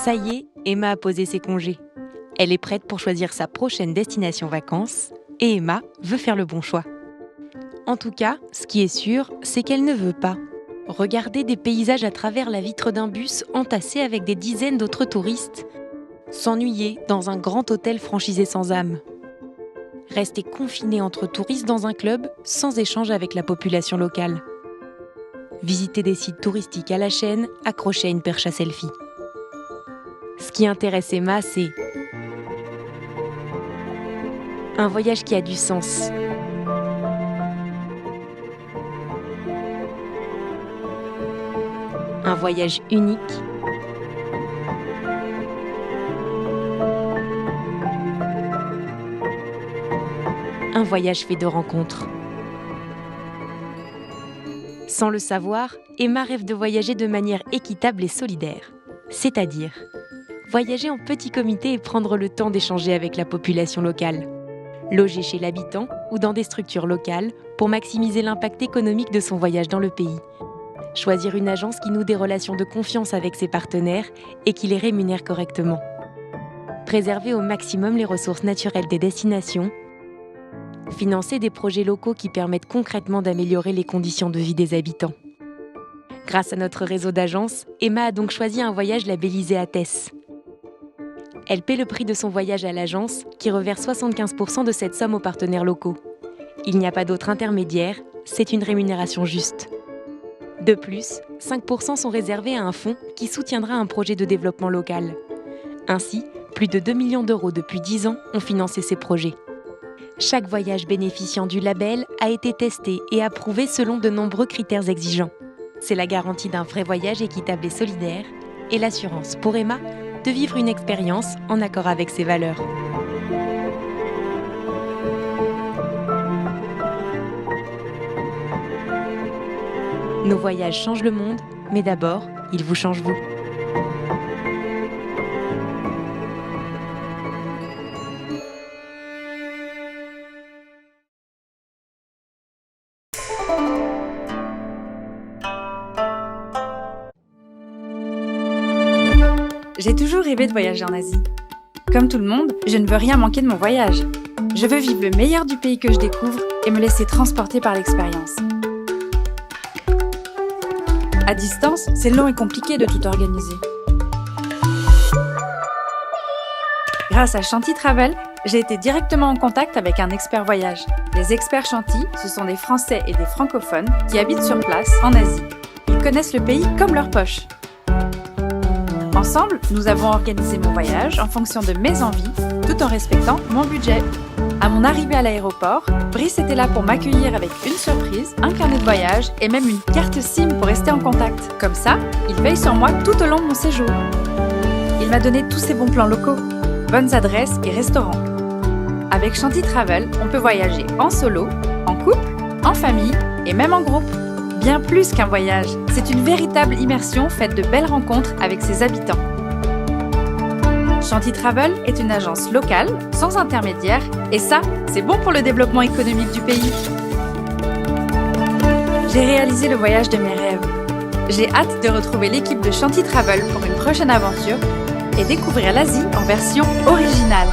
Ça y est, Emma a posé ses congés. Elle est prête pour choisir sa prochaine destination vacances et Emma veut faire le bon choix. En tout cas, ce qui est sûr, c'est qu'elle ne veut pas regarder des paysages à travers la vitre d'un bus entassé avec des dizaines d'autres touristes, s'ennuyer dans un grand hôtel franchisé sans âme, rester confinée entre touristes dans un club sans échange avec la population locale, visiter des sites touristiques à la chaîne accrochés à une perche à selfie. Ce qui intéresse Emma, c'est un voyage qui a du sens. Un voyage unique. Un voyage fait de rencontres. Sans le savoir, Emma rêve de voyager de manière équitable et solidaire. C'est-à-dire voyager en petit comité et prendre le temps d'échanger avec la population locale. Loger chez l'habitant ou dans des structures locales pour maximiser l'impact économique de son voyage dans le pays. Choisir une agence qui noue des relations de confiance avec ses partenaires et qui les rémunère correctement. Préserver au maximum les ressources naturelles des destinations. Financer des projets locaux qui permettent concrètement d'améliorer les conditions de vie des habitants. Grâce à notre réseau d'agences, Emma a donc choisi un voyage labellisé ATES. Elle paie le prix de son voyage à l'agence, qui reverse 75% de cette somme aux partenaires locaux. Il n'y a pas d'autre intermédiaire, c'est une rémunération juste. De plus, 5% sont réservés à un fonds qui soutiendra un projet de développement local. Ainsi, plus de 2 millions d'euros depuis 10 ans ont financé ces projets. Chaque voyage bénéficiant du label a été testé et approuvé selon de nombreux critères exigeants. C'est la garantie d'un vrai voyage équitable et solidaire et l'assurance pour Emma de vivre une expérience en accord avec ses valeurs. Nos voyages changent le monde, mais d'abord, ils vous changent vous. J'ai toujours rêvé de voyager en Asie. Comme tout le monde, je ne veux rien manquer de mon voyage. Je veux vivre le meilleur du pays que je découvre et me laisser transporter par l'expérience. À distance, c'est long et compliqué de tout organiser. Grâce à Chanty Travel, j'ai été directement en contact avec un expert voyage. Les experts Chanty, ce sont des Français et des francophones qui habitent sur place, en Asie. Ils connaissent le pays comme leur poche. Ensemble, nous avons organisé mon voyage en fonction de mes envies, tout en respectant mon budget. À mon arrivée à l'aéroport, Brice était là pour m'accueillir avec une surprise, un carnet de voyage et même une carte SIM pour rester en contact. Comme ça, il veille sur moi tout au long de mon séjour. Il m'a donné tous ses bons plans locaux, bonnes adresses et restaurants. Avec Chanty Travel, on peut voyager en solo, en couple, en famille et même en groupe. Bien plus qu'un voyage, c'est une véritable immersion faite de belles rencontres avec ses habitants. Chanty Travel est une agence locale, sans intermédiaire, et ça, c'est bon pour le développement économique du pays. J'ai réalisé le voyage de mes rêves. J'ai hâte de retrouver l'équipe de Chanty Travel pour une prochaine aventure et découvrir l'Asie en version originale.